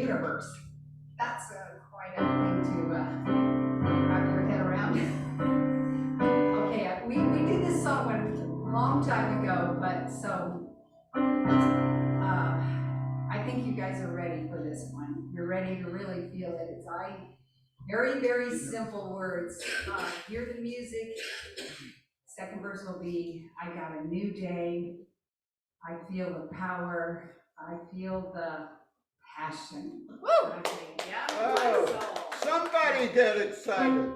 universe. That's quite a thing to wrap your head around. Okay, we did this song a long time ago, but so I think you guys are ready for this one. You're ready to really feel it. It's very, very simple words. Hear the music. Second verse will be, I got a new day. I feel the power. I feel the passion. Woo! Yeah. Oh, somebody get excited.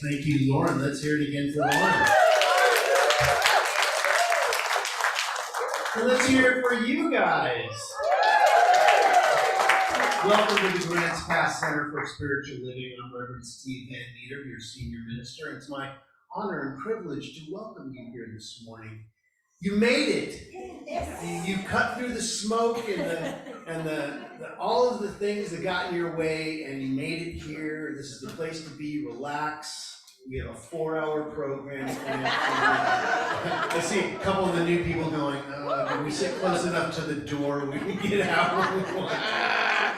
Thank you, Lauren. Let's hear it again for Lauren. And let's hear it for you guys. Welcome to the Grants Pass Center for Spiritual Living. I'm Reverend Steve Van Meter, your senior minister. It's my honor and privilege to welcome you here this morning. You made it. You cut through the smoke and the all of the things that got in your way, and you made it here. This is the place to be. Relax. We have a 4-hour program. I see a couple of the new people going, oh, can we sit close enough to the door? We can get out when we want.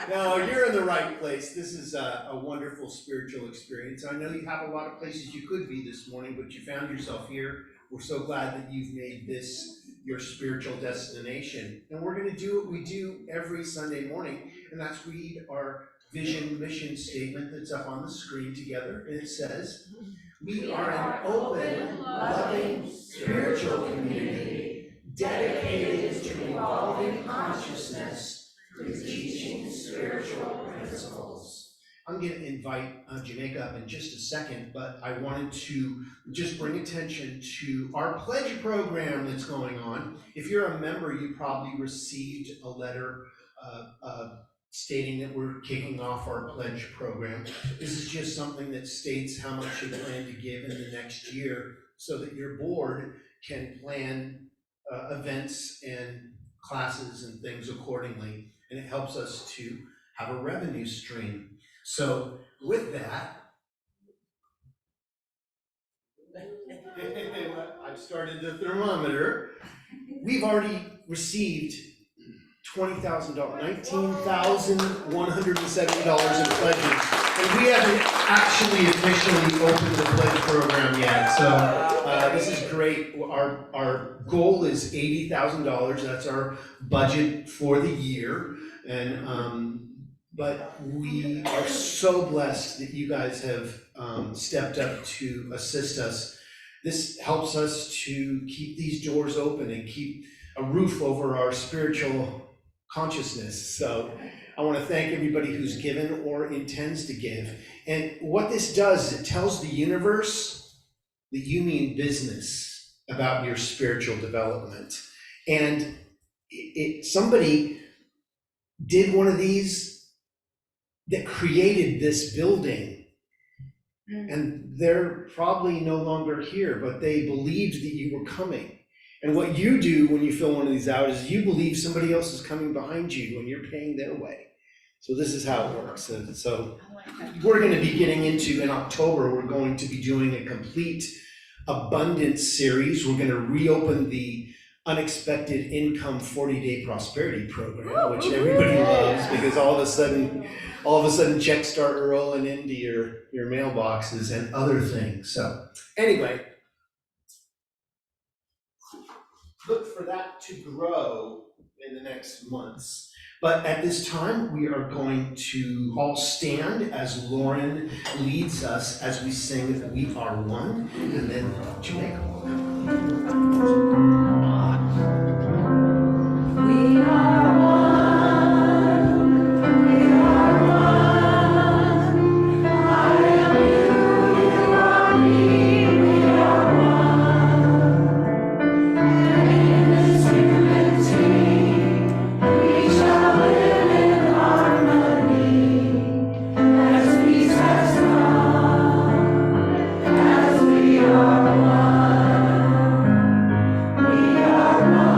No, you're in the right place. This is a wonderful spiritual experience. I know you have a lot of places you could be this morning, but you found yourself here. We're so glad that you've made this your spiritual destination. And we're going to do what we do every Sunday morning, and that's read our vision mission statement that's up on the screen together. And it says, we are an open, loving, spiritual community dedicated to evolving consciousness through teaching spiritual principles. I'm going to invite Jamaica up in just a second, but I wanted to just bring attention to our pledge program that's going on. If you're a member, you probably received a letter stating that we're kicking off our pledge program. This is just something that states how much you plan to give in the next year so that your board can plan events and classes and things accordingly. And it helps us to have a revenue stream. So with that, I've started the thermometer. We've already received $20,000, $19,170 in pledges. And we haven't actually officially opened the pledge program yet. So this is great. Our goal is $80,000. That's our budget for the year. And but we are so blessed that you guys have stepped up to assist us. This helps us to keep these doors open and keep a roof over our spiritual consciousness. So I want to thank everybody who's given or intends to give. And what this does, it tells the universe that you mean business about your spiritual development. And somebody did one of these that created this building, and they're probably no longer here, but they believed that you were coming. And what you do when you fill one of these out is you believe somebody else is coming behind you and you're paying their way. So this is how it works. And so we're going to be getting into, in October, we're going to be doing a complete abundance series. We're going to reopen the Unexpected Income 40-Day Prosperity Program, which everybody loves, because all of a sudden checks start rolling into your mailboxes and other things. So anyway, look for that to grow in the next months. But at this time, we are going to all stand as Lauren leads us as we sing We Are One, and then Jamaica will come. We are one, we are one. I am you, you are me, we are one. And in this unity, we shall live in harmony, as peace has come, as we are one. We are one.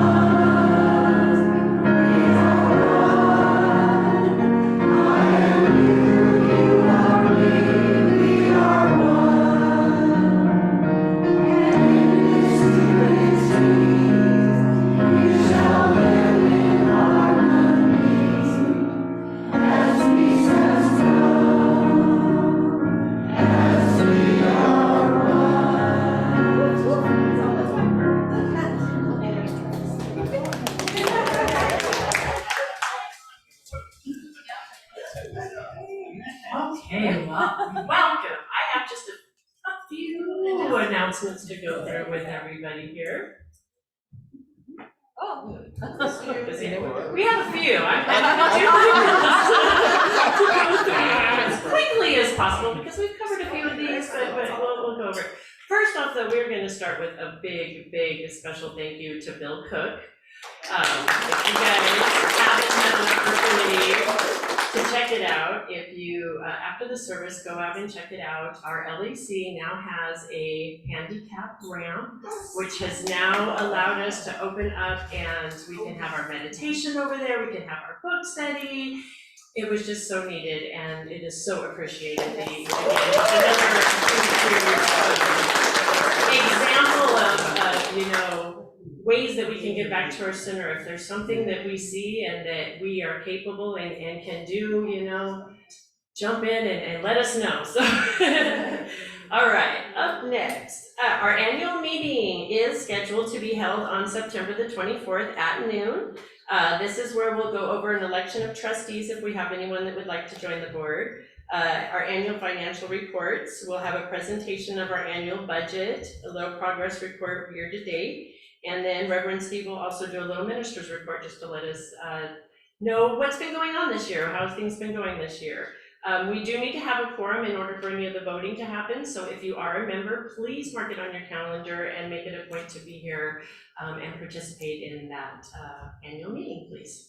Okay, well, welcome. I have just a few announcements to go through with everybody here. Oh, we have a few. I'm going to do as quickly as possible because we've covered a few of these, but we'll go over it. First off, though, we're going to start with a big special thank you to Bill Cook. If you guys haven't had an opportunity to check it out. If you, after the service, go out and check it out. Our LEC now has a handicap ramp, which has now allowed us to open up and we can have our meditation over there, we can have our book study. It was just so needed and it is so appreciated. It's another example of, you know, ways that we can give back to our center. If there's something that we see and that we are capable and can do, you know, jump in and let us know. So, all right, up next, our annual meeting is scheduled to be held on September the 24th at noon. This is where we'll go over an election of trustees if we have anyone that would like to join the board. Our annual financial reports, we'll have a presentation of our annual budget, a little progress report year to date, and then Reverend Steve will also do a little minister's report just to let us know what's been going on this year, how things been going this year. We do need to have a quorum in order for any of the voting to happen, so if you are a member, please mark it on your calendar and make it a point to be here and participate in that annual meeting, please.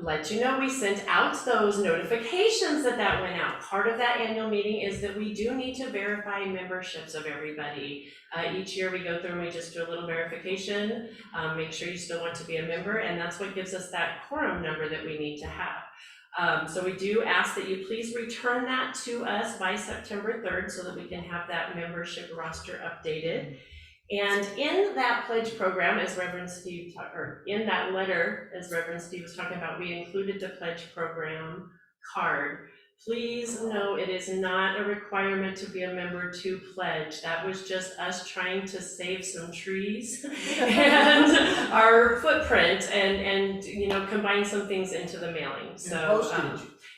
Let you know we sent out those notifications that went out. Part of that annual meeting is that we do need to verify memberships of everybody. Each year we go through and we just do a little verification, make sure you still want to be a member, and that's what gives us that quorum number that we need to have. So we do ask that you please return that to us by September 3rd so that we can have that membership roster updated. And in that pledge program, as Reverend Steve, or in that letter, as Reverend Steve was talking about, we included the pledge program card. Please know it is not a requirement to be a member to pledge. That was just us trying to save some trees and our footprint and you know, combine some things into the mailing. So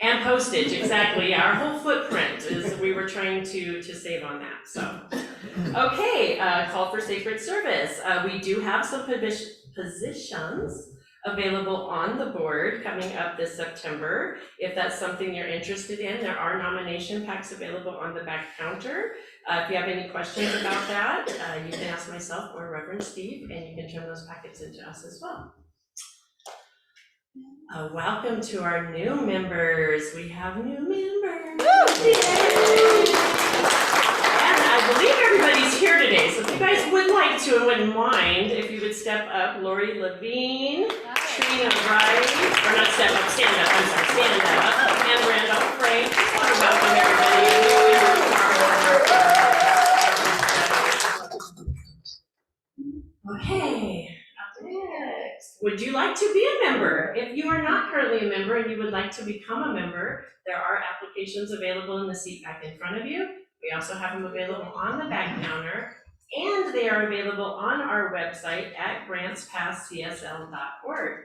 and postage, exactly. Yeah, our whole footprint is we were trying to save on that. So okay, call for sacred service. We do have some positions available on the board coming up this September. If that's something you're interested in, there are nomination packs available on the back counter. If you have any questions about that, you can ask myself or Reverend Steve, and you can turn those packets into us as well. Welcome to our new members. We have new members. Yay! And I believe everybody's here today, so if you guys would like to and wouldn't mind, if you would step up, Lori Levine, Trina Wright, or not step up, stand up, I'm sorry, stand up, and Randolph Frank. Just want to welcome everybody. Okay, up next. Would you like to be a member? If you are not currently a member and you would like to become a member, there are applications available in the seat back in front of you. We also have them available on the back counter, and they are available on our website at grantspasscsl.org.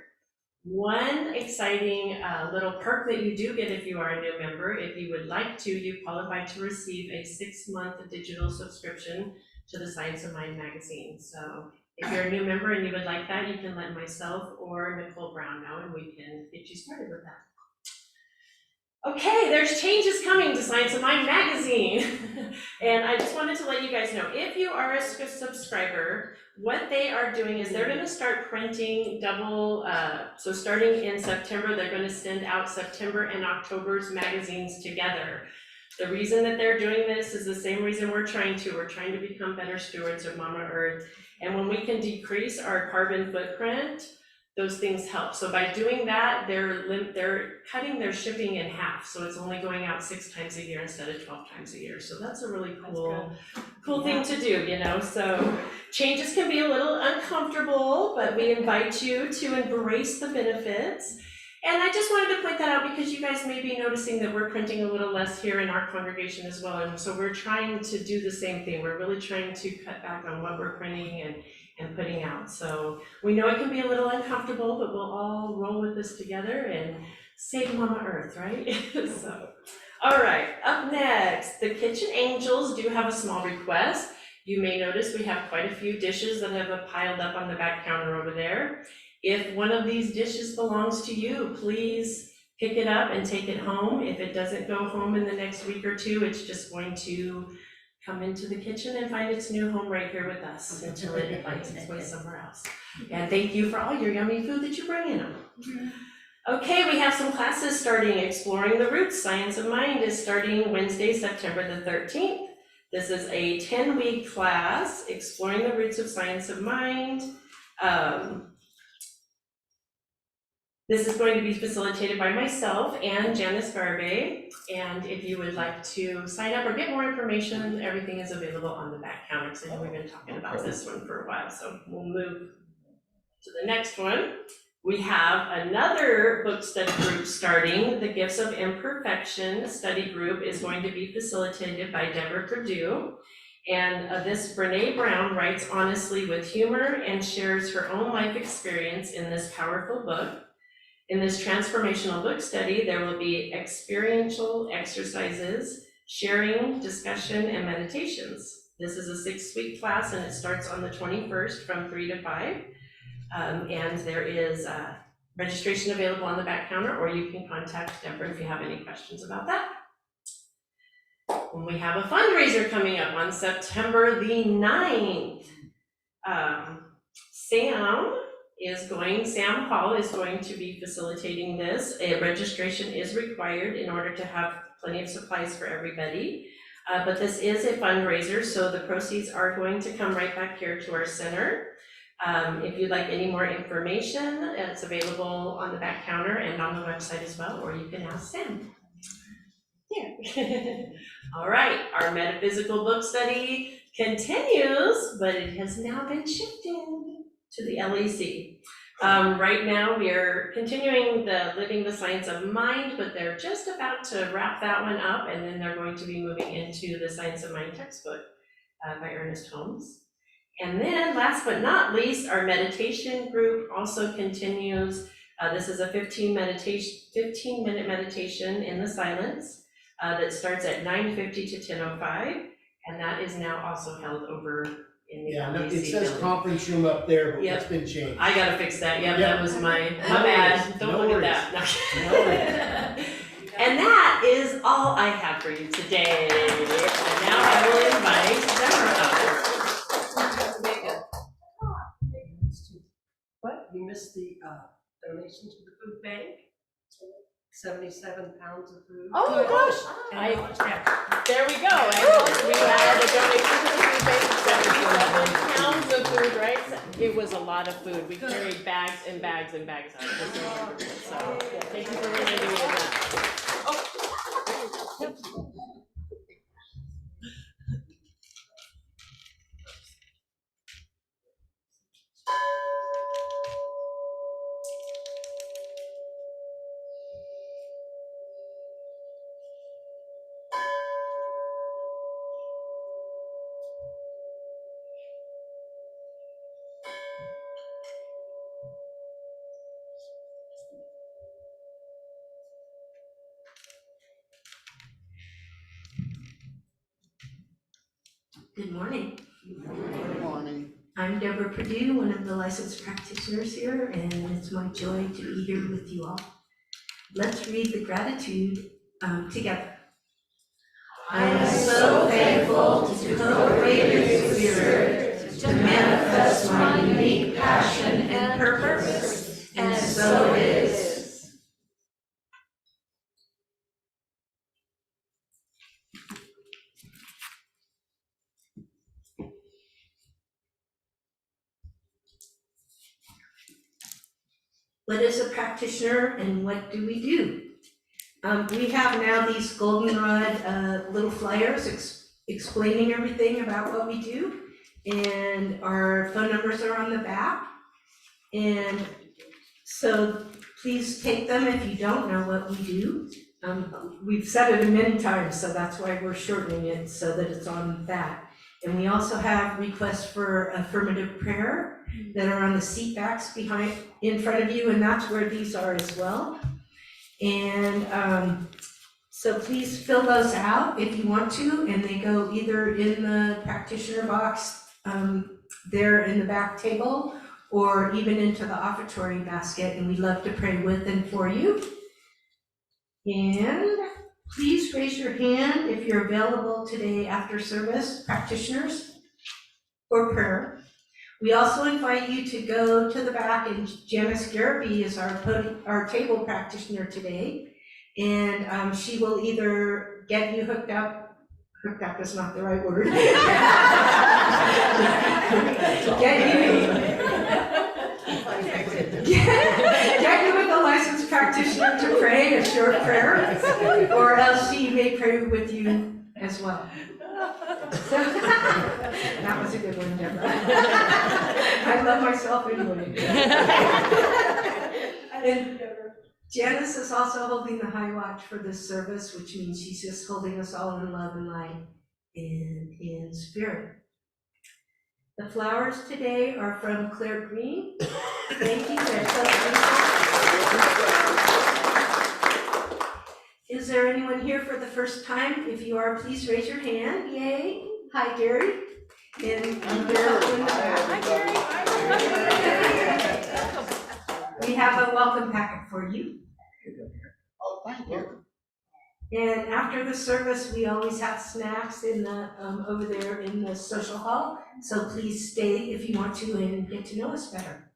One exciting little perk that you do get if you are a new member, if you would like to, you qualify to receive a 6-month digital subscription to the Science of Mind magazine. So if you're a new member and you would like that, you can let myself or Nicole Brown know and we can get you started with that. Okay, there's changes coming to Science of Mind magazine. And I just wanted to let you guys know, if you are a subscriber, what they are doing is they're gonna start printing double, so starting in September, they're gonna send out September and October's magazines together. The reason that they're doing this is the same reason we're trying to become better stewards of Mama Earth. And when we can decrease our carbon footprint, those things help. So by doing that, they're cutting their shipping in half. So it's only going out 6 times a year instead of 12 times a year. So that's a really cool thing to do, you know. So changes can be a little uncomfortable, but we invite you to embrace the benefits. And I just wanted to point that out because you guys may be noticing that we're printing a little less here in our congregation as well. And so we're trying to do the same thing. We're really trying to cut back on what we're printing and putting out. So we know it can be a little uncomfortable, but we'll all roll with this together and save Mama Earth, right? So, all right, up next, the Kitchen Angels do have a small request. You may notice we have quite a few dishes that have piled up on the back counter over there. If one of these dishes belongs to you, please pick it up and take it home. If it doesn't go home in the next week or two, it's just going to come into the kitchen and find its new home right here with us until it finds its way somewhere else. And thank you for all your yummy food that you bring in them. Okay, we have some classes starting. Exploring the Roots, Science of Mind is starting Wednesday, September the 13th. This is a 10-week class, exploring the roots of science of mind. This is going to be facilitated by myself and Janice Garbe. And if you would like to sign up or get more information, everything is available on the back counter, because I know we've been talking about this one for a while, so we'll move to the next one. We have another book study group starting. The Gifts of Imperfection study group is going to be facilitated by Deborah Perdue. And this Brene Brown writes honestly with humor and shares her own life experience in this powerful book. In this transformational book study, there will be experiential exercises, sharing, discussion, and meditations. This is a 6-week class and it starts on the 21st from 3 to 5. And there is registration available on the back counter, or you can contact Deborah if you have any questions about that. And we have a fundraiser coming up on September the 9th. Sam Hall is going to be facilitating this. A registration is required in order to have plenty of supplies for everybody. But this is a fundraiser, so the proceeds are going to come right back here to our center. If you'd like any more information, it's available on the back counter and on the website as well, or you can ask Sam. Here. All right, our metaphysical book study continues, but it has now been shifted to the LEC. Right now we are continuing the Living the Science of Mind, but they're just about to wrap that one up, and then they're going to be moving into the Science of Mind textbook by Ernest Holmes. And then last but not least, our meditation group also continues. This is a 15-minute meditation in the silence that starts at 9:50 to 10:05, and that is now also held over in the LEC it says building. conference room up there, but Yep. it's been changed. I gotta fix that, yeah, Yep. that was my No bad, worries. don't No look worries. at that. No worries. And that is all I have for you today. And now I will invite Deborah up. What? You missed the donation to the food bank? 77 pounds of food. Oh, gosh. There we go. And we had a donation to the food bank, 77 pounds of food, right? It was a lot of food. We carried bags and bags and bags out of this. So, thank you for reminding me of that. Good morning. Good morning. I'm Deborah Perdue, one of the licensed practitioners here, and it's my joy to be here with you all. Let's read the gratitude together. I am so thankful to co-creator Spirit to manifest my unique passion and purpose, and so it is. What is a practitioner and what do we do? We have now these goldenrod little flyers explaining everything about what we do, and our phone numbers are on the back. And so please take them if you don't know what we do. We've said it many times, so that's why we're shortening it so that it's on that. And we also have requests for affirmative prayer that are on the seat backs in front of you, and that's where these are as well. And so please fill those out if you want to, and they go either in the practitioner box there in the back table, or even into the offertory basket, and we love to pray with and for you. And please raise your hand if you're available today after service, practitioners, for prayer. We also invite you to go to the back, and Janice Garrity is our table practitioner today. And she will either get you hooked up is not the right word. Get you with a licensed practitioner to pray a short prayer, or else she may pray with you as well. So, that was a good one, Deborah. I love myself anyway. And Janice is also holding the high watch for this service, which means she's just holding us all in love and light and in spirit. The flowers today are from Claire Green. Thank you, they're so beautiful. Is there anyone here for the first time? If you are, please raise your hand. Yay. Hi, Gary. And Hi, Gary. we have a welcome packet for you. Oh, thank you. And after the service, we always have snacks in the, over there in the social hall. So please stay if you want to and get to know us better.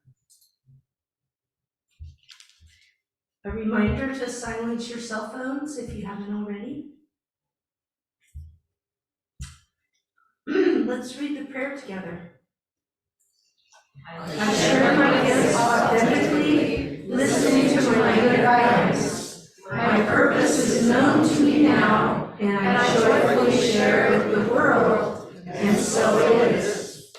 A reminder to silence your cell phones if you haven't already. Let's read the prayer together. I share my gifts authentically, listening to my inner guidance. My purpose is known to me now, and I joyfully share it with the world, and so it is.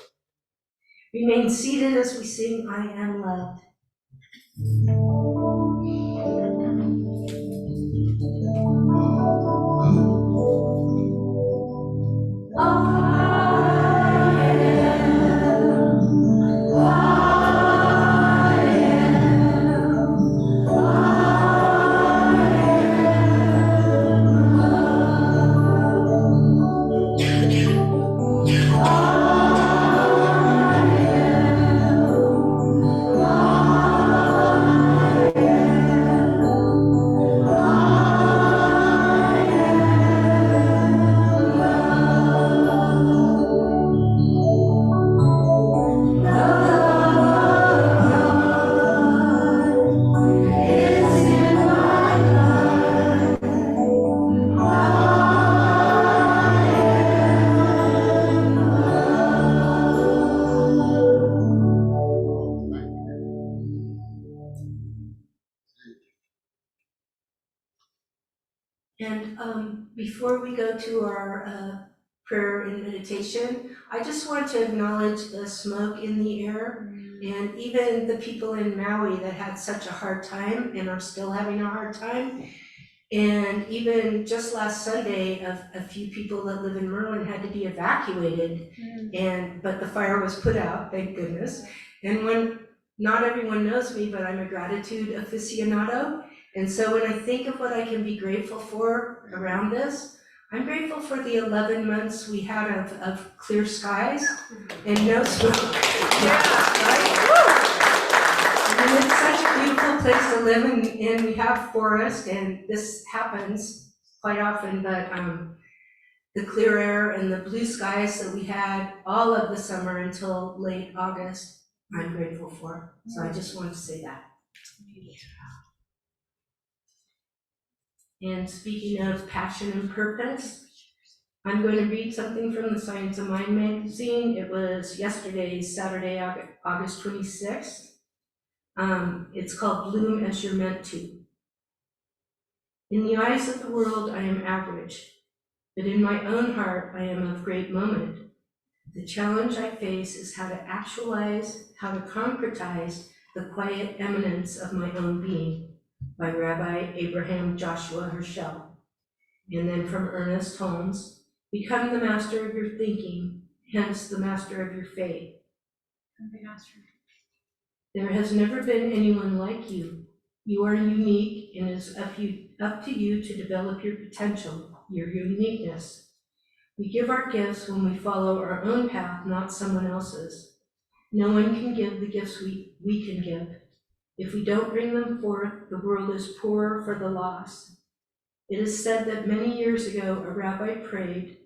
Remain seated as we sing, I Am Loved. And before we go to our prayer and meditation, I just want to acknowledge the smoke in the air and even the people in Maui that had such a hard time and are still having a hard time. And even just last Sunday, a few people that live in Merlin had to be evacuated, but the fire was put out, thank goodness. And when, not everyone knows me, but I'm a gratitude aficionado. And so when I think of what I can be grateful for around this, I'm grateful for the 11 months we had of clear skies and no smoke. And it's such a beautiful place to live in, and we have forest, and this happens quite often, but the clear air and the blue skies that we had all of the summer until late August, I'm grateful for. So I just wanted to say that. And speaking of passion and purpose, I'm going to read something from the Science of Mind magazine. It was yesterday, Saturday, August 26th. It's called Bloom as You're Meant to. In the eyes of the world, I am average, but in my own heart, I am of great moment. The challenge I face is how to actualize, how to concretize the quiet eminence of my own being, by Rabbi Abraham Joshua Herschel. And then from Ernest Holmes, become the master of your thinking, hence the master of your faith. There has never been anyone like you. You are unique, and it is up to you to develop your potential, your uniqueness. We give our gifts when we follow our own path, not someone else's. No one can give the gifts we can give. If we don't bring them forth, the world is poorer for the loss. It is said that many years ago, a rabbi prayed,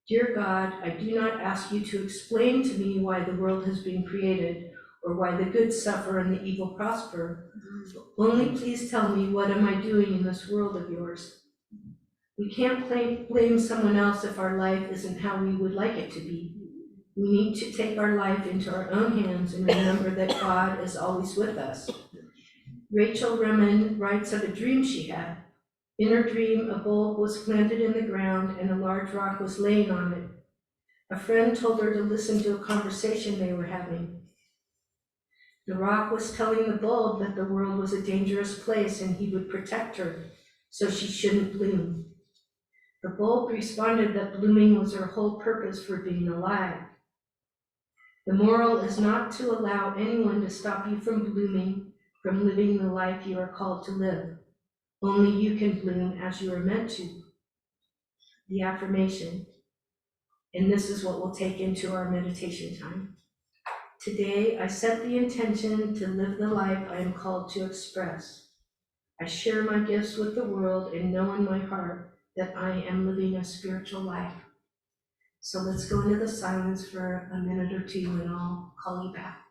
Dear God, I do not ask you to explain to me why the world has been created or why the good suffer and the evil prosper. Only please tell me, what am I doing in this world of yours? We can't blame someone else if our life isn't how we would like it to be. We need to take our life into our own hands and remember that God is always with us. Rachel Remen writes of a dream she had. In her dream, a bulb was planted in the ground and a large rock was laying on it. A friend told her to listen to a conversation they were having. The rock was telling the bulb that the world was a dangerous place and he would protect her, so she shouldn't bloom. The bulb responded that blooming was her whole purpose for being alive. The moral is not to allow anyone to stop you from blooming, from living the life you are called to live. Only you can bloom as you are meant to. The affirmation, and this is what we'll take into our meditation time. Today, I set the intention to live the life I am called to express. I share my gifts with the world and know in my heart that I am living a spiritual life. So let's go into the silence for a minute or two and I'll call you back.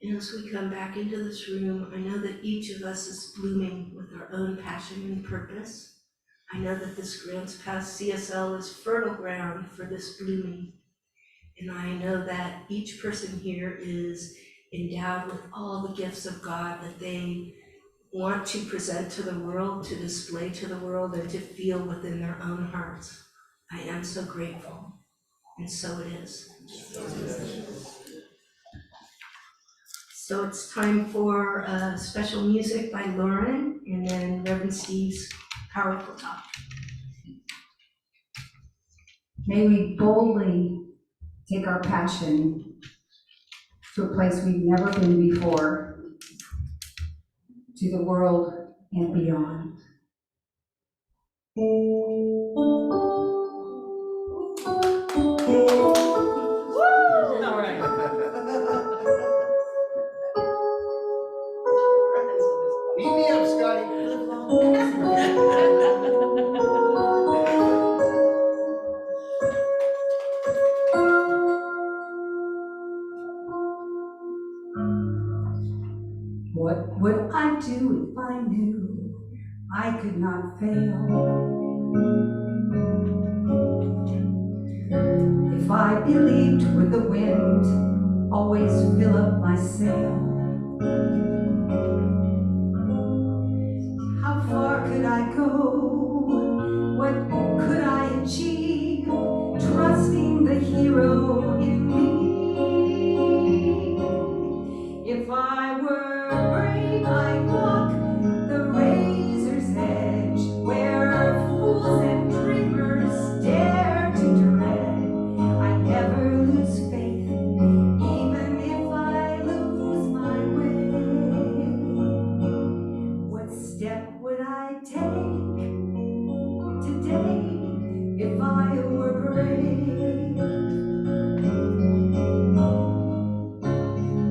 And as we come back into this room, I know that each of us is blooming with our own passion and purpose. I know that this Grants Pass CSL is fertile ground for this blooming. And I know that each person here is endowed with all the gifts of God that they want to present to the world, to display to the world, and to feel within their own hearts. I am so grateful, and so it is. So it's time for special music by Lauren, and then Reverend Steve's powerful talk. May we boldly take our passion to a place we've never been before, to the world and beyond. All right. Beat me up, Scotty. What would I do if I knew I could not fail? If I believed with the wind always fill up my sail? How far could I go? What could I achieve? Trusting the hero in me. If I were brave, I'd walk the razor's edge, where fools and dreamers dare to dread. I never lose faith, even if I lose my way. What step would I take today if I were brave?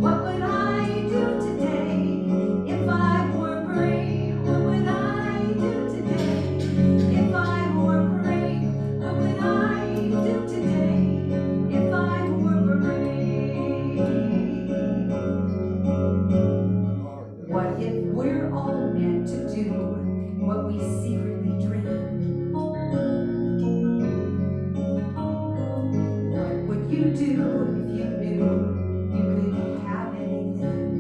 What would I do today if I were brave? What would I do today if I were brave? What would I do today if I were brave? What if we're all meant to do what we secretly dream? What would you do if you knew you could have anything?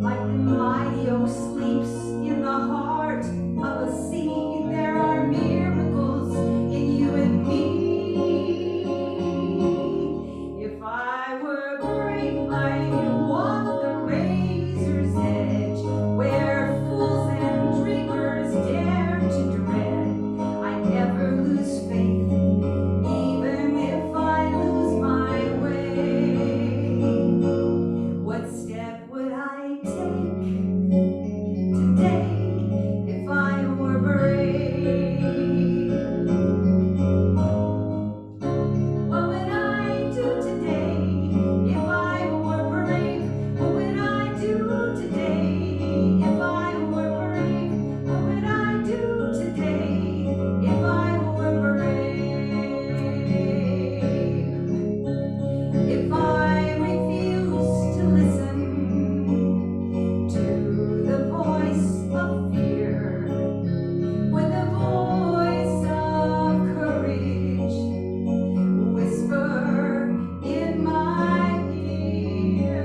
Like the mighty oak sleeps in the heart of a sea, there are lose faith, even if I lose my way. What step would I take today if I were brave? What would I do today if I were brave? What would I do today if I were brave? What would I do today if I were brave? If I refuse to listen to the voice of fear, with the voice of courage whisper in my ear,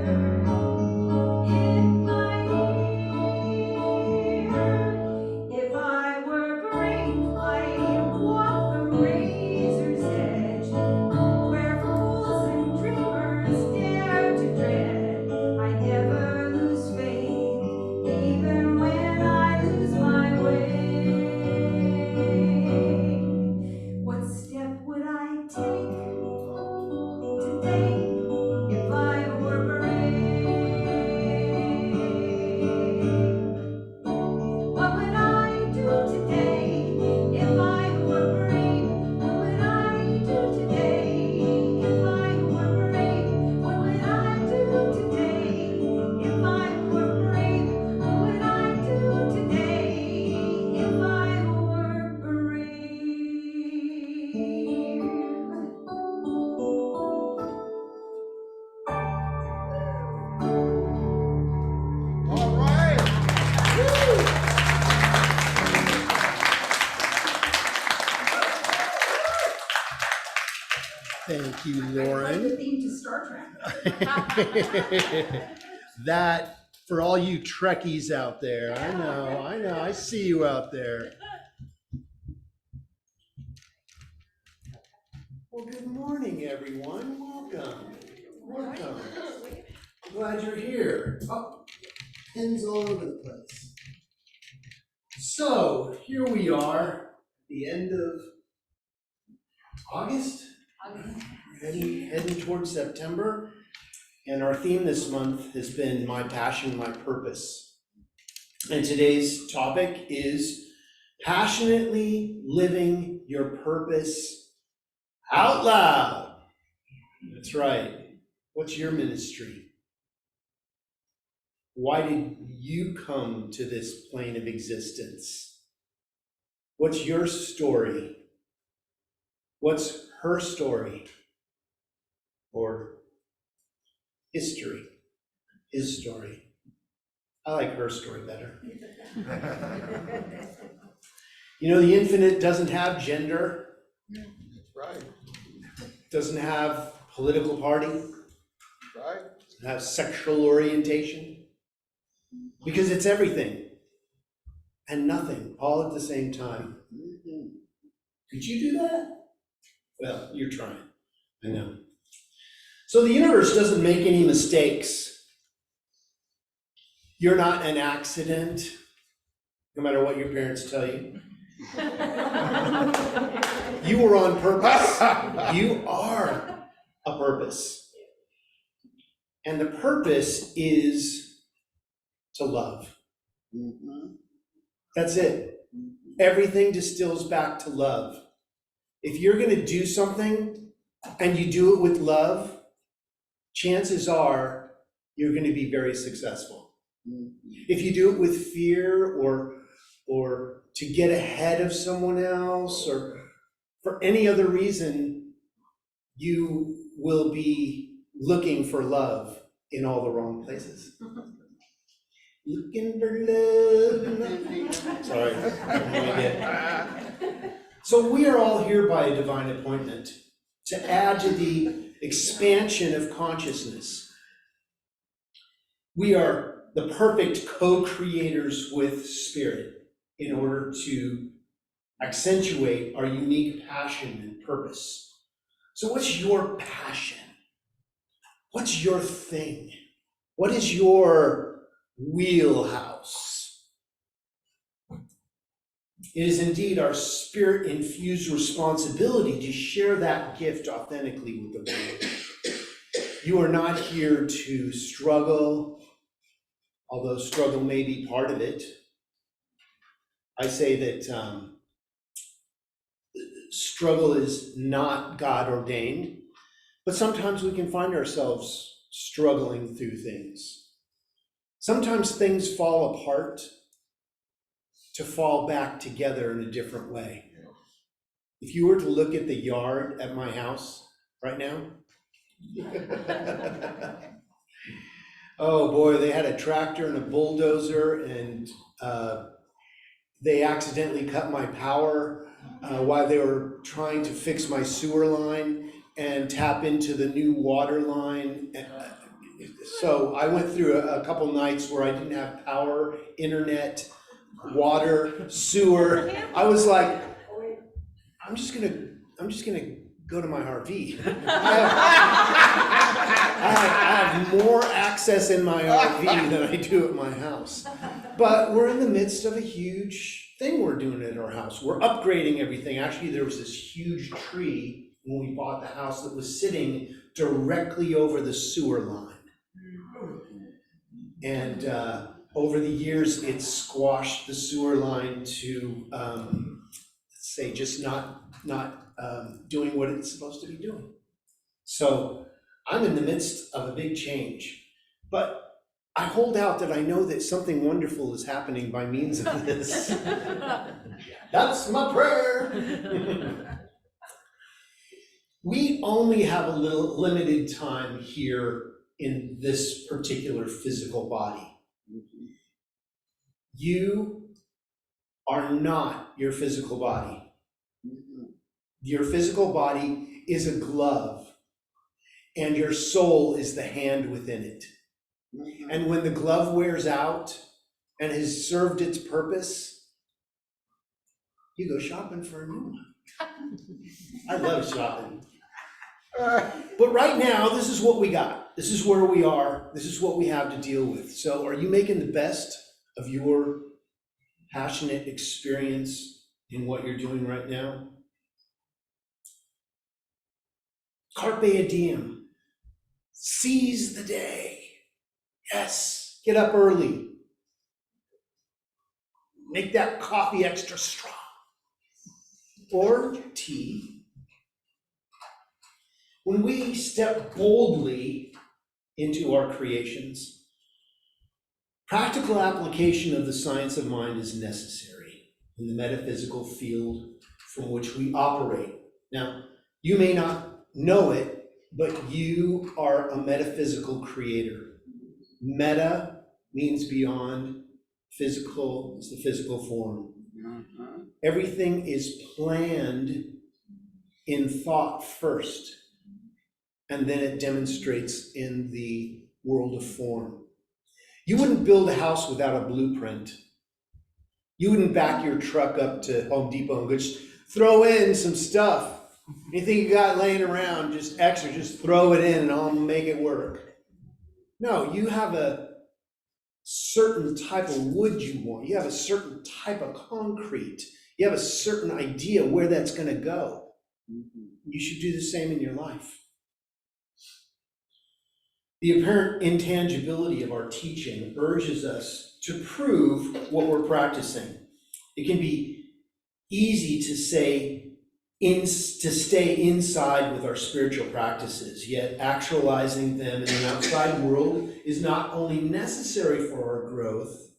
in my ear. If I were brave, I'd walk the razor's edge, where fools and dreamers dare to tread. I'd never lose faith, even when I lose my way. What step would I take today if I were brave? What would I do today if I were brave? What would I do today if I were brave? What would I do today if I were brave? What would I do today if I were brave? All right. Thank you, I like the Lauren. theme to Star Trek. That, for all you Trekkies out there, I know, I see you out there. Well, good morning, everyone. Welcome. Glad you're here. Oh, pins all over the place. So, here we are, the end of August, heading towards September. And our theme this month has been My Passion, My Purpose. And today's topic is passionately living your purpose out loud. That's right. What's your ministry? Why did you come to this plane of existence? What's your story? What's her story? Or history, his story. I like her story better. You know, the infinite doesn't have gender, That's right. doesn't have political party, That's right. doesn't have sexual orientation, because it's everything and nothing all at the same time. Could you do that? Well, you're trying, I know. So the universe doesn't make any mistakes. You're not an accident, no matter what your parents tell you. You were on purpose. You are a purpose. And the purpose is to love. That's it. Everything distills back to love. If you're going to do something and you do it with love, chances are you're going to be very successful. If you do it with fear or to get ahead of someone else or for any other reason, you will be looking for love in all the wrong places. Looking for love. Sorry. So we are all here by a divine appointment to add to the expansion of consciousness. We are the perfect co-creators with Spirit in order to accentuate our unique passion and purpose. So what's your passion? What's your thing? What is your wheelhouse? It is indeed our spirit-infused responsibility to share that gift authentically with the world. You are not here to struggle, although struggle may be part of it. I say that struggle is not God ordained, but sometimes we can find ourselves struggling through things. Sometimes things fall apart to fall back together in a different way. If you were to look at the yard at my house right now, oh boy, they had a tractor and a bulldozer, and they accidentally cut my power while they were trying to fix my sewer line and tap into the new water line. So I went through a couple nights where I didn't have power, internet, water, sewer. I was like, I'm just gonna go to my RV. I have more access in my RV than I do at my house. But we're in the midst of a huge thing we're doing at our house. We're upgrading everything. Actually, there was this huge tree when we bought the house that was sitting directly over the sewer line. And over the years, it's squashed the sewer line to, let's say, just not doing what it's supposed to be doing. So I'm in the midst of a big change, but I hold out that I know that something wonderful is happening by means of this. That's my prayer. We only have a little limited time here in this particular physical body. You are not your physical body. Your physical body is a glove, and your soul is the hand within it. And when the glove wears out and has served its purpose, you go shopping for a new one. I love shopping. But right now, this is what we got. This is where we are. This is what we have to deal with. So are you making the best of your passionate experience in what you're doing right now? Carpe diem. Seize the day. Yes, get up early. Make that coffee extra strong. Or tea. When we step boldly into our creations, practical application of the science of mind is necessary in the metaphysical field from which we operate. Now, you may not know it, but you are a metaphysical creator. Meta means beyond, physical is the physical form. Everything is planned in thought first, and then it demonstrates in the world of form. You wouldn't build a house without a blueprint. You wouldn't back your truck up to Home Depot and just throw in some stuff. Anything you got laying around, just extra, just throw it in and I'll make it work. No, you have a certain type of wood you want. You have a certain type of concrete. You have a certain idea where that's going to go. You should do the same in your life. The apparent intangibility of our teaching urges us to prove what we're practicing. It can be easy to say, to stay inside with our spiritual practices, yet actualizing them in the outside world is not only necessary for our growth,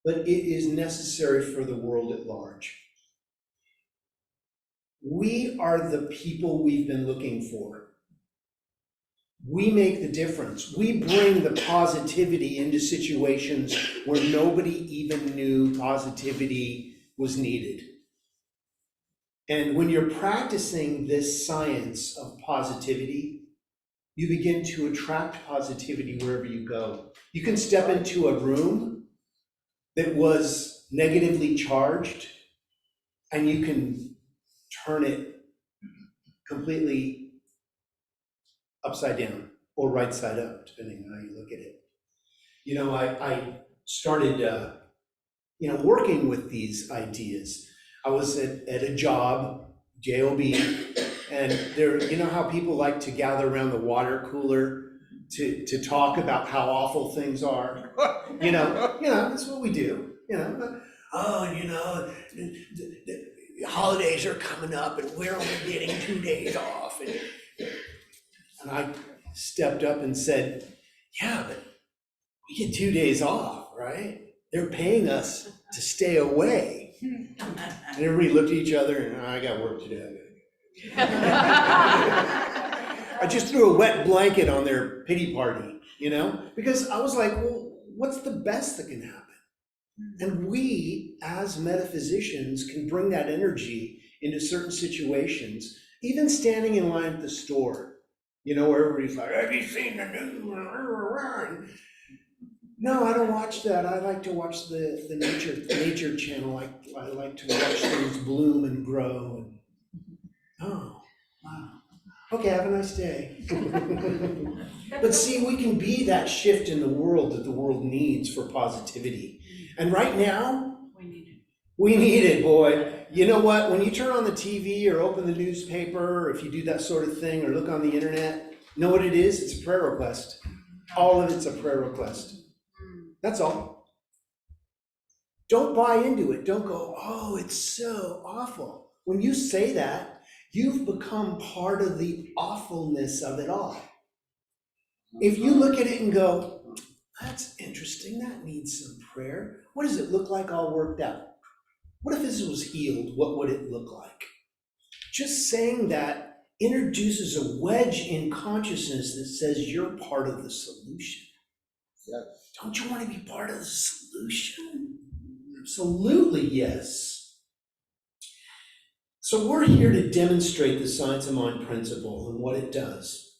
but it is necessary for the world at large. We are the people we've been looking for. We make the difference. We bring the positivity into situations where nobody even knew positivity was needed. And when you're practicing this science of positivity, you begin to attract positivity wherever you go. You can step into a room that was negatively charged, and you can turn it completely upside down or right side up, depending on how you look at it. You know, I started, working with these ideas. I was at a job, JOB, and there, you know how people like to gather around the water cooler to talk about how awful things are? That's what we do, Oh, the holidays are coming up and we're only getting 2 days off. And I stepped up and said, yeah, but we get 2 days off, right? They're paying us to stay away. And everybody looked at each other and I got work to do. I just threw a wet blanket on their pity party, because I was like, well, what's the best that can happen? And we, as metaphysicians, can bring that energy into certain situations, even standing in line at the store, where everybody's like, have you seen the news? No, I don't watch that. I like to watch the nature channel. I like to watch things bloom and grow. And oh, wow. Okay, have a nice day. But see, we can be that shift in the world that the world needs for positivity. And right now, we need it, boy. You know what? When you turn on the TV or open the newspaper, or if you do that sort of thing, or look on the internet, you know what it is? It's a prayer request. All of it's a prayer request. That's all. Don't buy into it. Don't go, oh, it's so awful. When you say that, you've become part of the awfulness of it all. If you look at it and go, that's interesting, that needs some prayer. What does it look like all worked out? What if this was healed? What would it look like? Just saying that introduces a wedge in consciousness that says you're part of the solution. Yes. Don't you want to be part of the solution? Absolutely, yes. So we're here to demonstrate the Science of Mind principle and what it does.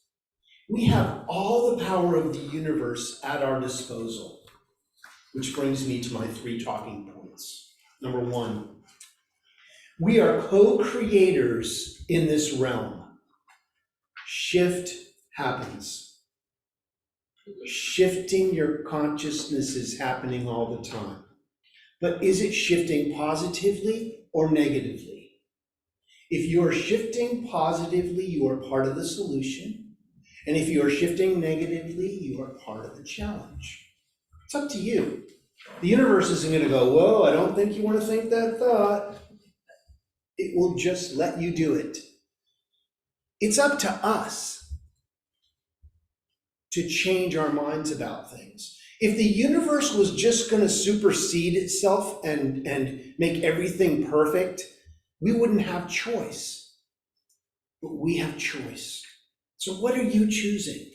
We have all the power of the universe at our disposal, which brings me to my 3 talking points. Number 1, we are co-creators in this realm. Shift happens. Shifting your consciousness is happening all the time. But is it shifting positively or negatively? If you are shifting positively, you are part of the solution. And if you are shifting negatively, you are part of the challenge. It's up to you. The universe isn't going to go, whoa, I don't think you want to think that thought. It will just let you do it. It's up to us to change our minds about things. If the universe was just going to supersede itself and make everything perfect, we wouldn't have choice. But we have choice. So what are you choosing?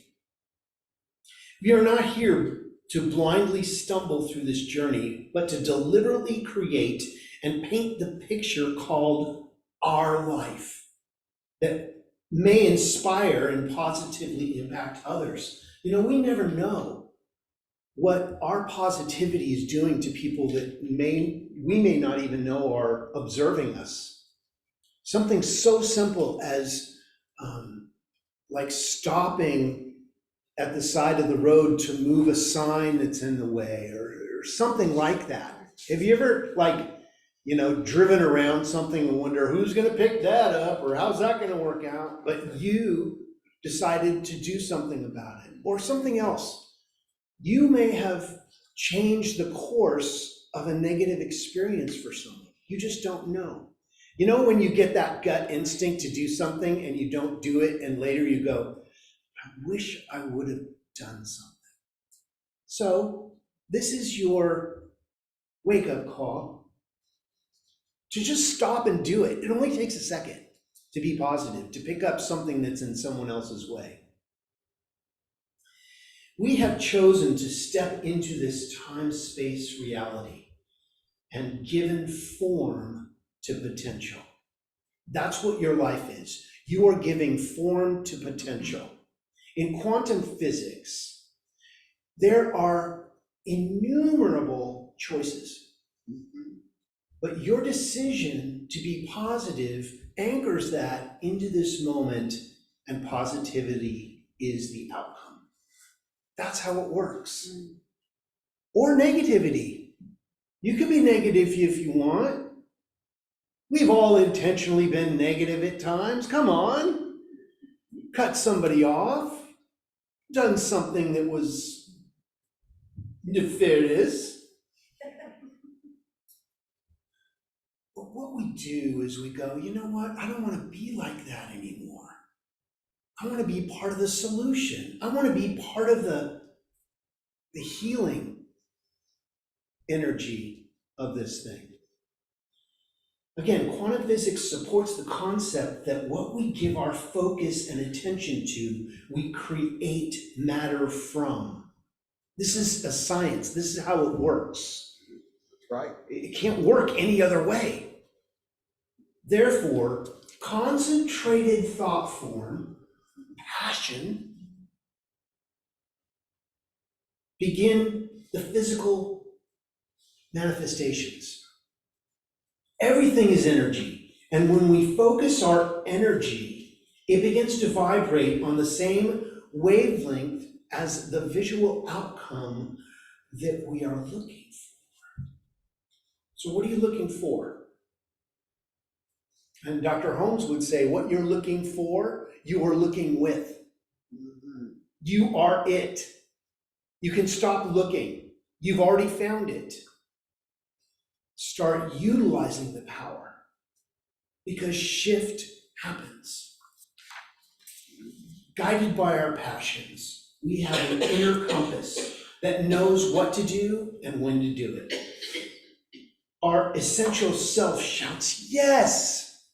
We are not here to blindly stumble through this journey, but to deliberately create and paint the picture called our life that may inspire and positively impact others. We never know what our positivity is doing to people that we may not even know are observing us. Something so simple as like stopping at the side of the road to move a sign that's in the way or something like that. Have you ever driven around something and wonder who's gonna pick that up or how's that gonna work out? But you decided to do something about it or something else. You may have changed the course of a negative experience for someone. You just don't know. When you get that gut instinct to do something and you don't do it and later you go, I wish I would have done something. So this is your wake-up call to just stop and do it. It only takes a second to be positive, to pick up something that's in someone else's way. We have chosen to step into this time-space reality and given form to potential. That's what your life is. You are giving form to potential. In quantum physics, there are innumerable choices, but your decision to be positive anchors that into this moment, and positivity is the outcome. That's how it works. Or negativity. You can be negative if you want. We've all intentionally been negative at times. Come on. Cut somebody off, done something that was nefarious. But what we do is we go, you know what? I don't want to be like that anymore. I want to be part of the solution. I want to be part of the healing energy of this thing. Again, quantum physics supports the concept that what we give our focus and attention to, we create matter from. This is a science. This is how it works. That's right. It can't work any other way. Therefore, concentrated thought form, passion, begin the physical manifestations. Everything is energy, and when we focus our energy, it begins to vibrate on the same wavelength as the visual outcome that we are looking for. So what are you looking for? And Dr. Holmes would say, what you're looking for, you are looking with. You are it. You can stop looking. You've already found it. Start utilizing the power, because shift happens. Guided by our passions, we have an inner compass that knows what to do and when to do it. Our essential self shouts, yes,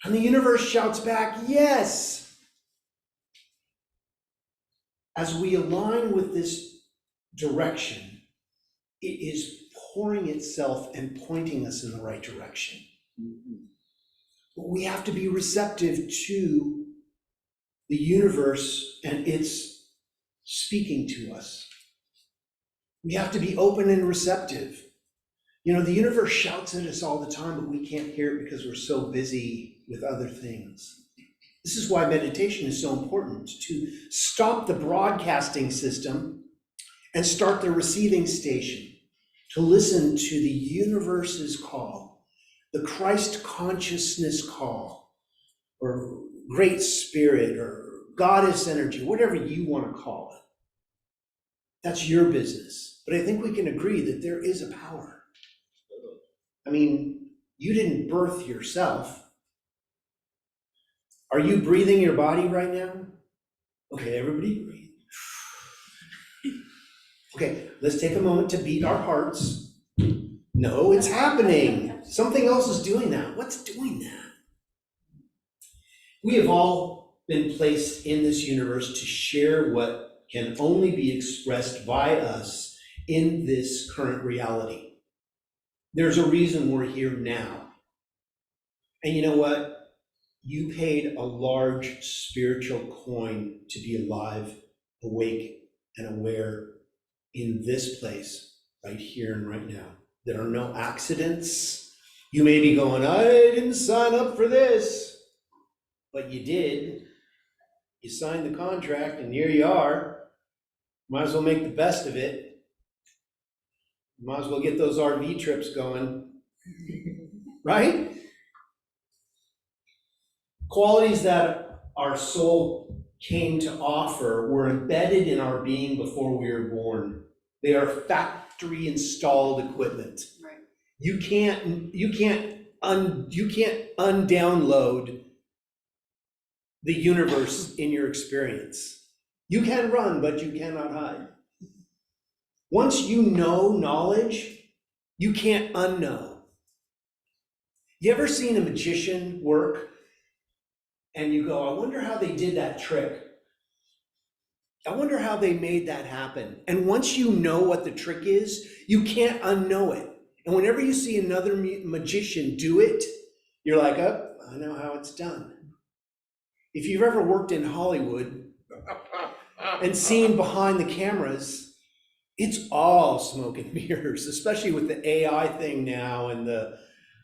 and the universe shouts back, yes. As we align with this direction, it is pouring itself and pointing us in the right direction. But we have to be receptive to the universe and its speaking to us. We have to be open and receptive. You know, the universe shouts at us all the time, but we can't hear it because we're so busy with other things. This is why meditation is so important, to stop the broadcasting system and start the receiving station, to listen to the universe's call, the Christ consciousness call, or Great Spirit, or Goddess energy, whatever you want to call it. That's your business. But I think we can agree that there is a power. I mean, you didn't birth yourself. Are you breathing your body right now? Okay, everybody breathe. Okay, let's take a moment to beat our hearts. No, it's happening. Something else is doing that. What's doing that? We have all been placed in this universe to share what can only be expressed by us in this current reality. There's a reason we're here now. And you know what? You paid a large spiritual coin to be alive, awake, and aware in this place, right here and right now. There are no accidents. You may be going, I didn't sign up for this, but you did. You signed the contract and here you are. Might as well make the best of it. Might as well get those RV trips going, right? Qualities that our soul came to offer were embedded in our being before we were born. They are factory installed equipment. Right. You can't undownload the universe in your experience. You can run, but you cannot hide. Once you know knowledge, you can't unknow. You ever seen a magician work? And you go, I wonder how they did that trick. I wonder how they made that happen. And once you know what the trick is, you can't unknow it. And whenever you see another magician do it, you're like, oh, I know how it's done. If you've ever worked in Hollywood and seen behind the cameras, it's all smoke and mirrors, especially with the AI thing now and the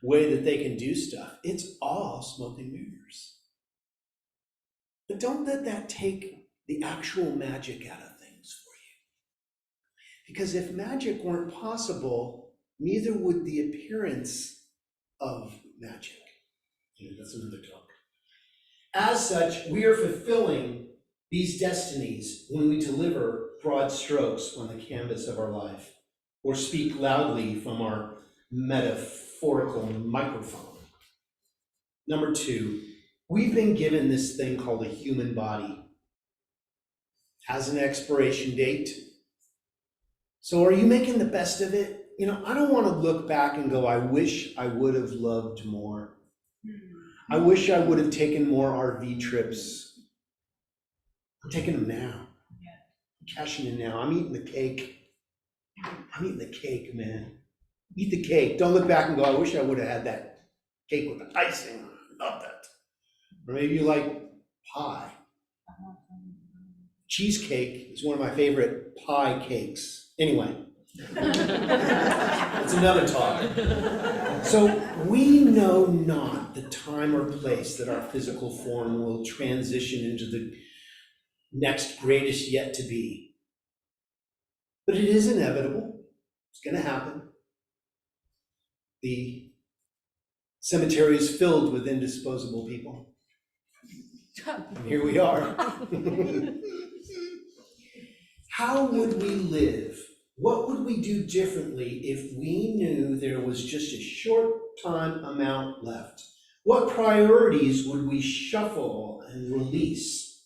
way that they can do stuff. It's all smoke and mirrors. But don't let that take the actual magic out of things for you. Because if magic weren't possible, neither would the appearance of magic. That's another talk. As such, we are fulfilling these destinies when we deliver broad strokes on the canvas of our life, or speak loudly from our metaphorical microphone. Number 2, we've been given this thing called a human body. Has an expiration date. So are you making the best of it? I don't want to look back and go, I wish I would have loved more. I wish I would have taken more RV trips. I'm taking them now. I'm cashing in now. I'm eating the cake. I'm eating the cake, man. Eat the cake. Don't look back and go, I wish I would have had that cake with the icing on it. Love that. Or maybe you like pie. Cheesecake is one of my favorite pie cakes. Anyway, it's another talk. So we know not the time or place that our physical form will transition into the next greatest yet to be. But it is inevitable. It's going to happen. The cemetery is filled with indisposable people. And here we are. How would we live? What would we do differently if we knew there was just a short time amount left? What priorities would we shuffle and release,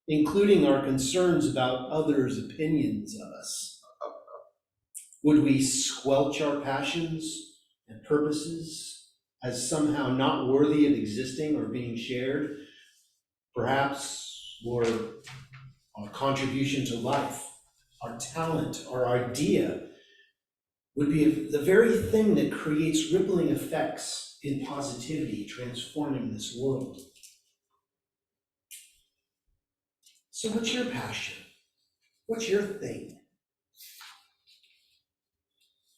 including our concerns about others' opinions of us? Would we squelch our passions and purposes as somehow not worthy of existing or being shared? Perhaps, Lord, our contribution to life, our talent, our idea would be the very thing that creates rippling effects in positivity, transforming this world. So what's your passion? What's your thing?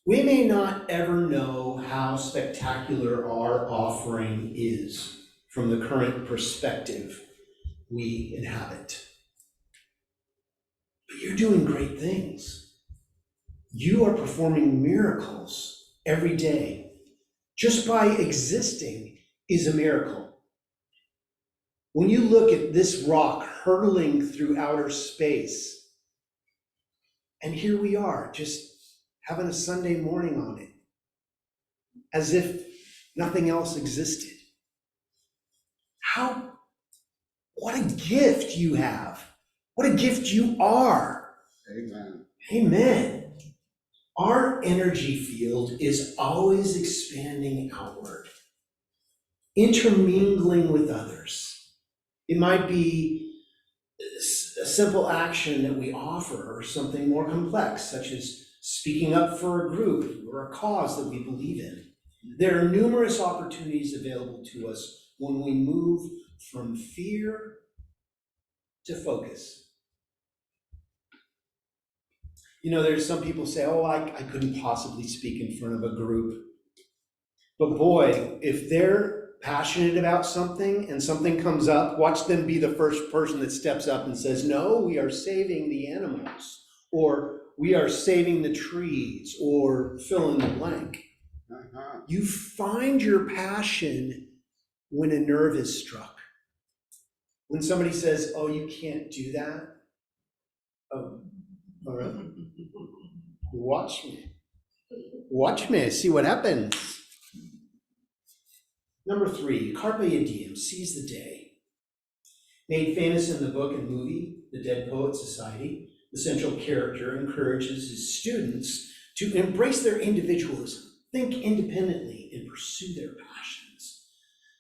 We may not ever know how spectacular our offering is from the current perspective we inhabit. But you're doing great things. You are performing miracles every day. Just by existing is a miracle. When you look at this rock hurtling through outer space, and here we are, just having a Sunday morning on it, as if nothing else existed. What a gift you have. What a gift you are. Amen. Amen. Our energy field is always expanding outward, intermingling with others. It might be a simple action that we offer, or something more complex, such as speaking up for a group or a cause that we believe in. There are numerous opportunities available to us when we move from fear to focus. There's some people say, oh, I couldn't possibly speak in front of a group. But boy, if they're passionate about something and something comes up, watch them be the first person that steps up and says, no, we are saving the animals, or we are saving the trees, or fill in the blank. You find your passion when a nerve is struck. When somebody says, oh, you can't do that. Oh, all right. Watch me, see what happens. Number 3, carpe diem, seize the day. Made famous in the book and movie, The Dead Poets Society, the central character encourages his students to embrace their individualism, think independently, and pursue their passions,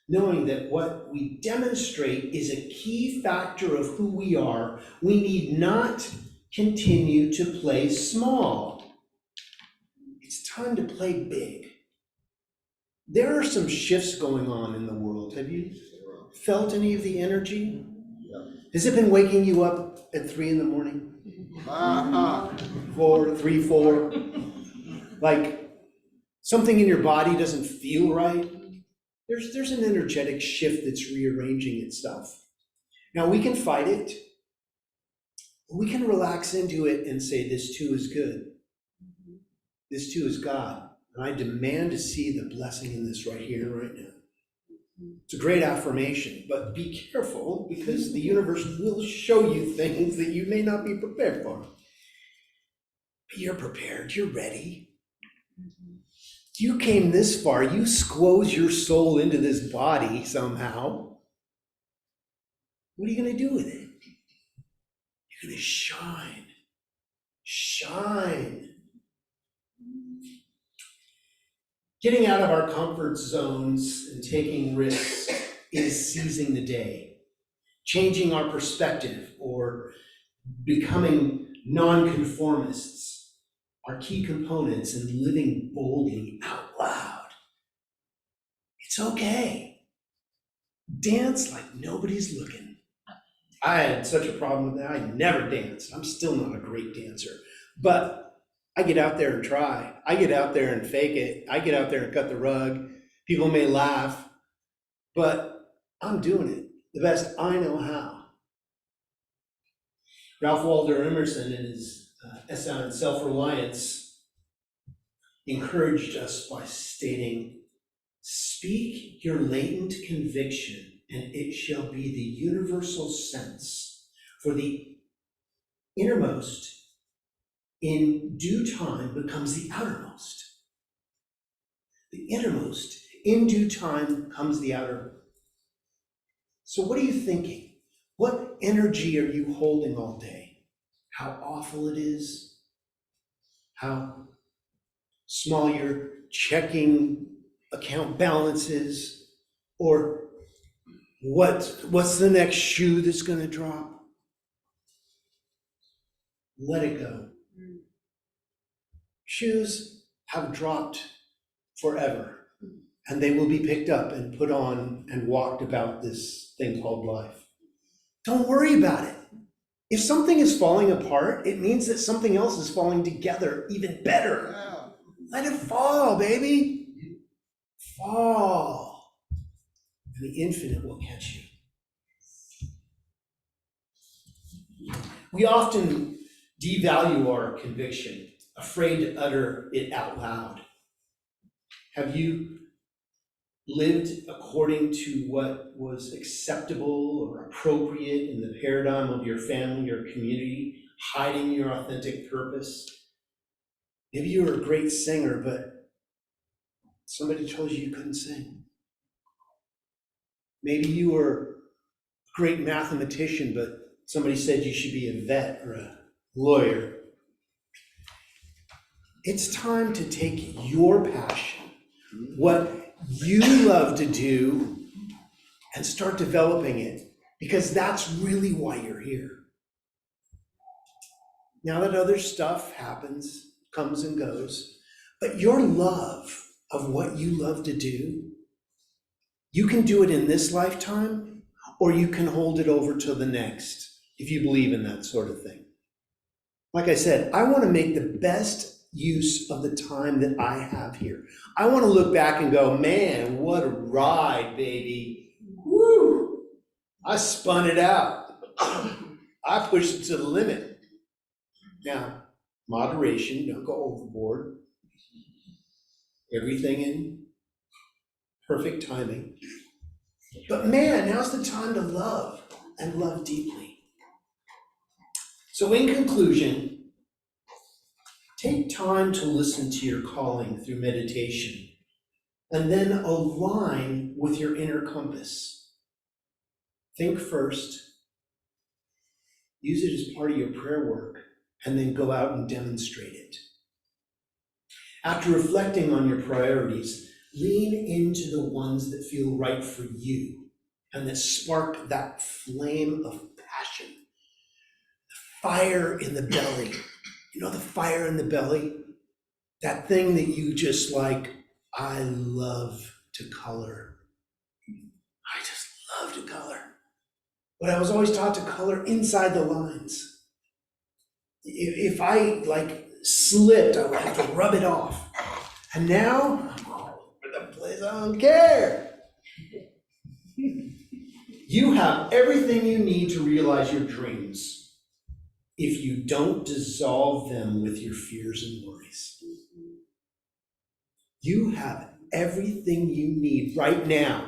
knowing that what we demonstrate is a key factor of who we are. We need not continue to play small. It's time to play big. There are some shifts going on in the world. Have you felt any of the energy? Yeah. Has it been waking you up at 3 a.m? 4, like something in your body doesn't feel right? There's an energetic shift that's rearranging itself. Now we can fight it. We can relax into it and say, this too is good. This too is God. And I demand to see the blessing in this right here, right now. It's a great affirmation, but be careful because the universe will show you things that you may not be prepared for. But you're prepared, you're ready. You came this far, you squoze your soul into this body somehow. What are you gonna do with it? You're gonna shine. Shine. Getting out of our comfort zones and taking risks is seizing the day. Changing our perspective or becoming nonconformists are key components in living boldly out loud. It's okay. Dance like nobody's looking. I had such a problem with that. I never danced. I'm still not a great dancer. But I get out there and try. I get out there and fake it. I get out there and cut the rug. People may laugh, but I'm doing it the best I know how. Ralph Waldo Emerson, in his essay on self-reliance, encouraged us by stating, "Speak your latent conviction, and it shall be the universal sense, for the innermost in due time becomes the outermost." The innermost in due time comes the outer. So what are you thinking? What energy are you holding all day? How awful it is? How small your checking account balance is? Or what's the next shoe that's gonna drop? Let it go. Shoes have dropped forever, and they will be picked up and put on and walked about this thing called life. Don't worry about it. If something is falling apart, it means that something else is falling together even better. Yeah. Let it fall, baby. Fall. And the infinite will catch you. We often devalue our conviction, afraid to utter it out loud. Have you lived according to what was acceptable or appropriate in the paradigm of your family or community, hiding your authentic purpose? Maybe you were a great singer, but somebody told you you couldn't sing. Maybe you were a great mathematician, but somebody said you should be a vet or a lawyer. It's time to take your passion, what you love to do, and start developing it, because that's really why you're here. Now that other stuff happens, comes and goes, but your love of what you love to do, you can do it in this lifetime, or you can hold it over to the next, if you believe in that sort of thing. Like I said, I want to make the best use of the time that I have here. I want to look back and go, man, what a ride, baby. Woo! I spun it out. I pushed it to the limit. Now, moderation, don't go overboard. Everything in perfect timing. But man, now's the time to love and love deeply. So in conclusion, take time to listen to your calling through meditation, and then align with your inner compass. Think first, use it as part of your prayer work, and then go out and demonstrate it. After reflecting on your priorities, lean into the ones that feel right for you and that spark that flame of passion, the fire in the belly. You know, the fire in the belly, that thing that you just like, I love to color. I just love to color. But I was always taught to color inside the lines. If I like slipped, I would have to rub it off. And now, I'm all over the place, I don't care. You have everything you need to realize your dreams, if you don't dissolve them with your fears and worries. You have everything you need right now.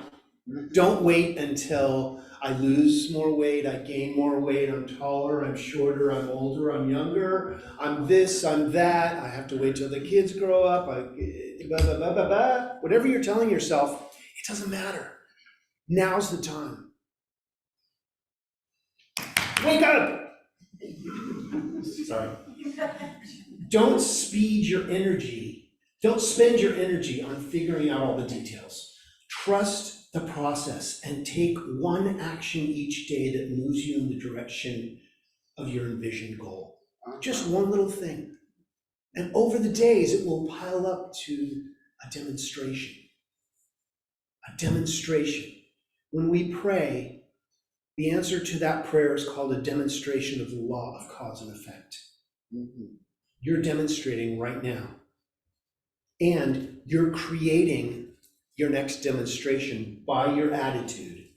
Don't wait until I lose more weight, I gain more weight, I'm taller, I'm shorter, I'm older, I'm younger, I'm this, I'm that, I have to wait till the kids grow up, blah, blah, blah, blah, blah. Whatever you're telling yourself, it doesn't matter. Now's the time. Wake up! Sorry. Don't speed your energy. Don't spend your energy on figuring out all the details. Trust the process and take one action each day that moves you in the direction of your envisioned goal. Just one little thing. And over the days, it will pile up to a demonstration. A demonstration. When we pray, the answer to that prayer is called a demonstration of the law of cause and effect. You're demonstrating right now. And you're creating your next demonstration by your attitude.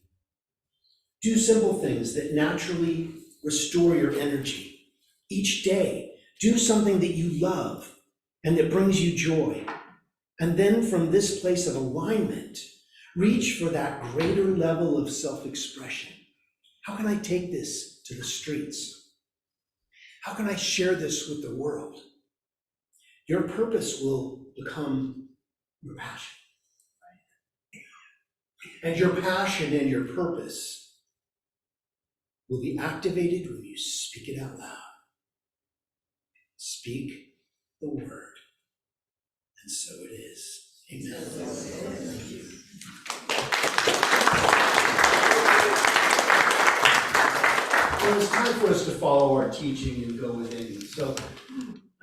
Do simple things that naturally restore your energy. Each day, do something that you love and that brings you joy. And then from this place of alignment, reach for that greater level of self-expression. How can I take this to the streets? How can I share this with the world? Your purpose will become your passion. And your passion and your purpose will be activated when you speak it out loud. Speak the word. And so it is. Amen. Thank you. Well, it's time for us to follow our teaching and go within. So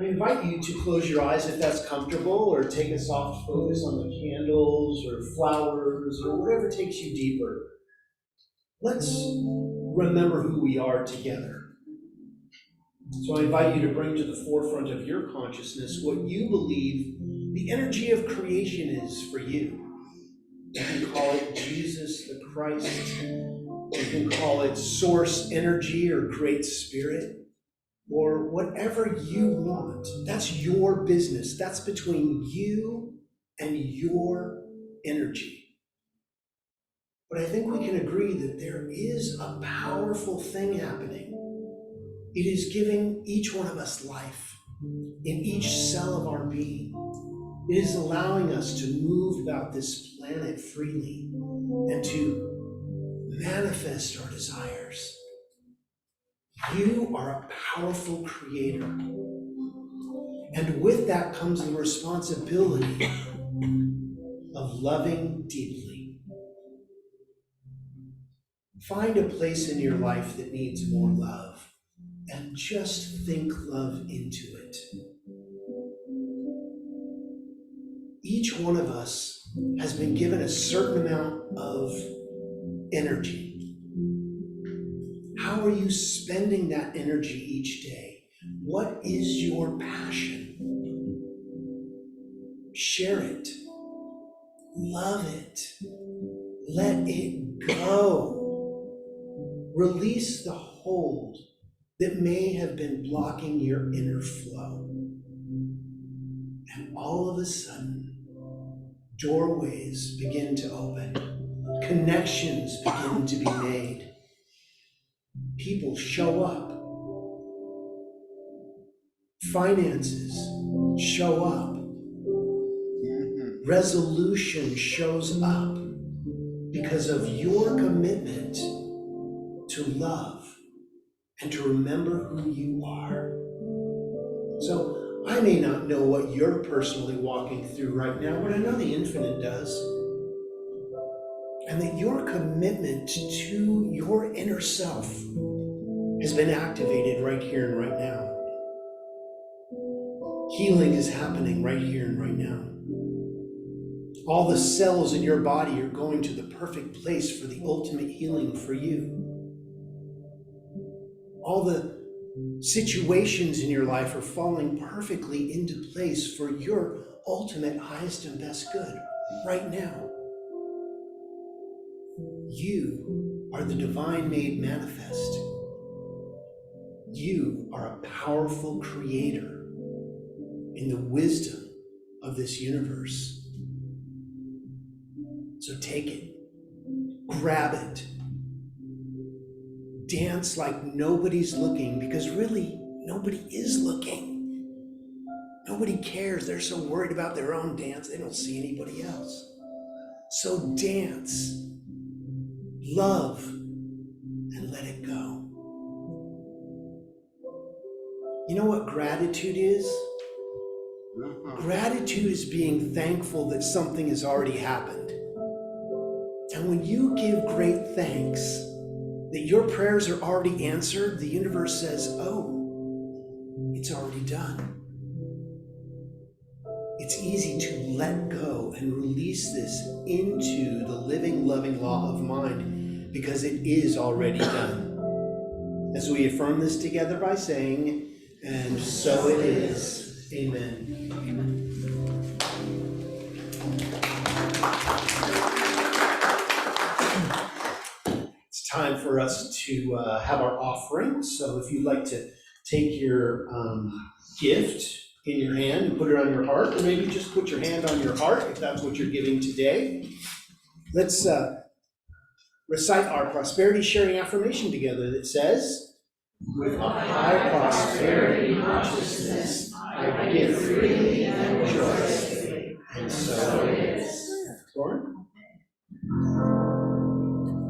I invite you to close your eyes if that's comfortable, or take a soft focus on the candles or flowers or whatever takes you deeper. Let's remember who we are together. So I invite you to bring to the forefront of your consciousness what you believe the energy of creation is for you. You can call it Jesus the Christ. You can call it source energy or great spirit. Or whatever you want. That's your business. That's between you and your energy. But I think we can agree that there is a powerful thing happening. It is giving each one of us life in each cell of our being. It is allowing us to move about this planet freely and to manifest our desires. You are a powerful creator. And with that comes the responsibility of loving deeply. Find a place in your life that needs more love and just think love into it. Each one of us has been given a certain amount of energy. How are you spending that energy each day? What is your passion? Share it. Love it. Let it go. Release the hold that may have been blocking your inner flow. And all of a sudden, doorways begin to open. Connections begin to be made. People show up. Finances show up. Resolution shows up because of your commitment to love and to remember who you are. So I may not know what you're personally walking through right now, but I know the Infinite does. And that your commitment to your inner self has been activated right here and right now. Healing is happening right here and right now. All the cells in your body are going to the perfect place for the ultimate healing for you. All the situations in your life are falling perfectly into place for your ultimate highest and best good right now. You are the divine made manifest. You are a powerful creator in the wisdom of this universe. So take it, grab it, dance like nobody's looking, because really, nobody is looking. Nobody cares. They're so worried about their own dance, they don't see anybody else. So dance, love, and let it go. You know what gratitude is? Gratitude is being thankful that something has already happened. And when you give great thanks that your prayers are already answered, the universe says, oh, it's already done. It's easy to let go and release this into the living, loving law of mind because it is already done. As we affirm this together by saying, and so it is. Amen. It's time for us to have our offering. So if you'd like to take your gift in your hand and put it on your heart, or maybe just put your hand on your heart if that's what you're giving today. Let's recite our prosperity sharing affirmation together that says, with high prosperity and consciousness, I give freely and joyously, and so it is. Lauren?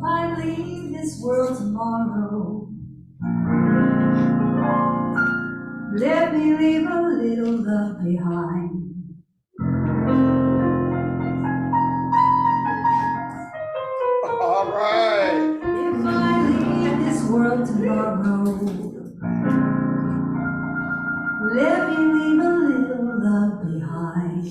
I leave this world tomorrow. Let me leave a little love behind. All right. If I leave this world tomorrow, let me leave a little love behind.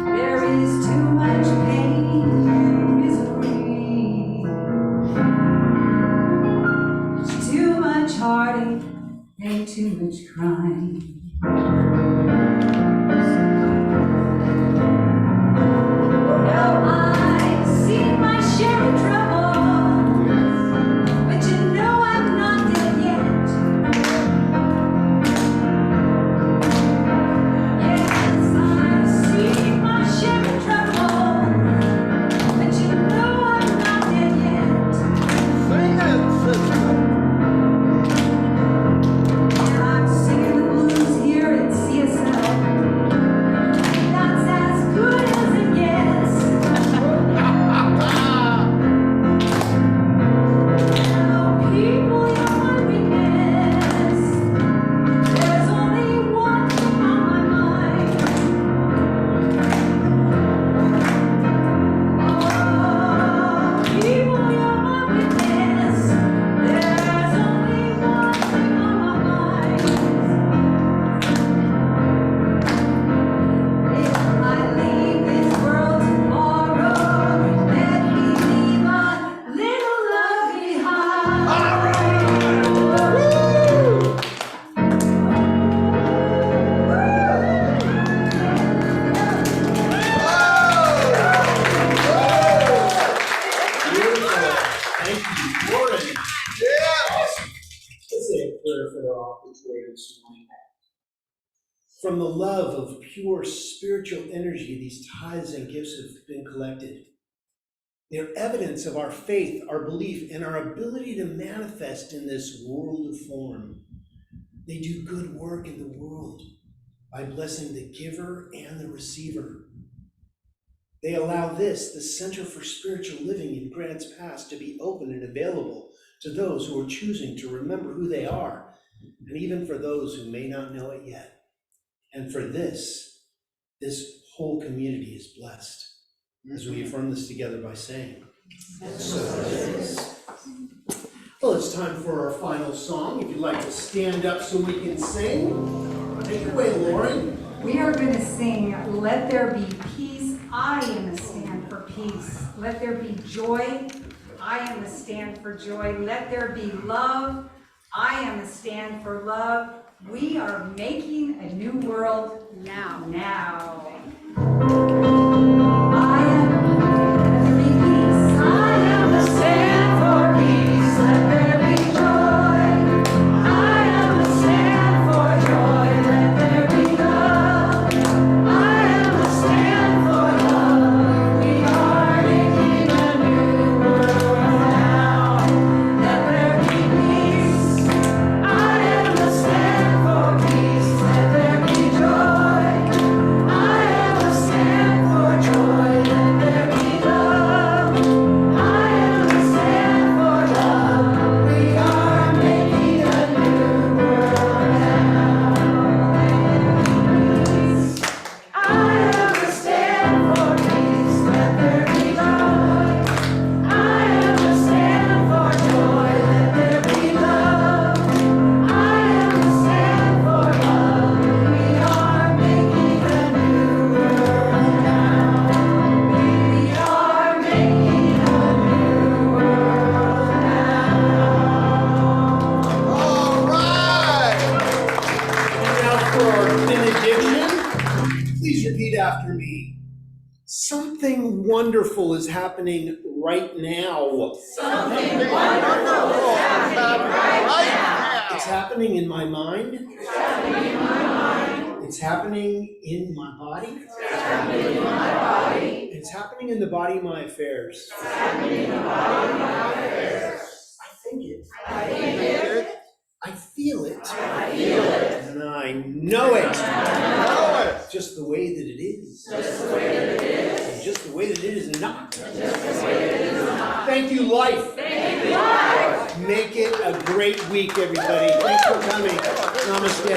There is too much pain and misery, too much heartache and too much crying. I've seen my share of trouble, but you know I'm not dead yet. Yes, I've seen my share of trouble, but you know I'm not dead yet. Sing it, sister. And I'm singing the blues here at CSL. That's as good as it gets. Now, people, you're my weakness. There's only one thing on my mind. Oh, people, you're my weakness. There's only one thing on my mind. If I leave this world tomorrow, let me leave a little love behind. Beautiful. Thank you, Lauren. Yes. Let's say a prayer for our offering prayer this morning. From the love of pure spiritual energy, these tithes and gifts have been collected. They're evidence of our faith, our belief, and our ability to manifest in this world of form. They do good work in the world by blessing the giver and the receiver. They allow this, the Center for Spiritual Living in Grants Pass, to be open and available to those who are choosing to remember who they are, and even for those who may not know it yet. And for this whole community is blessed, as we affirm this together by saying, so it is. Well, it's time for our final song. If you'd like to stand up so we can sing, take it away, Lauren. We are going to sing, Let There Be Peace, I am a stand for peace. Let there be joy, I am a stand for joy. Let there be love, I am a stand for love. We are making a new world now. I am, let there be peace, I am a stand for peace. Let there be joy, I am a stand for joy. Let there be love, something wonderful is happening right now. Something wonderful is happening right now. It's happening in my mind. It's happening in my mind. It's happening in my body. It's happening in my body. It's happening in the body of my affairs. It's happening in the body of my affairs. I think it. I think it. I feel it. I feel it. And I know it. Know it. Just the way that it is. Just the way that it is. And just the way that it is not. Just the way that it is not. Thank you, life. Thank you, life. Make it a great week, everybody. Thanks for coming. Namaste.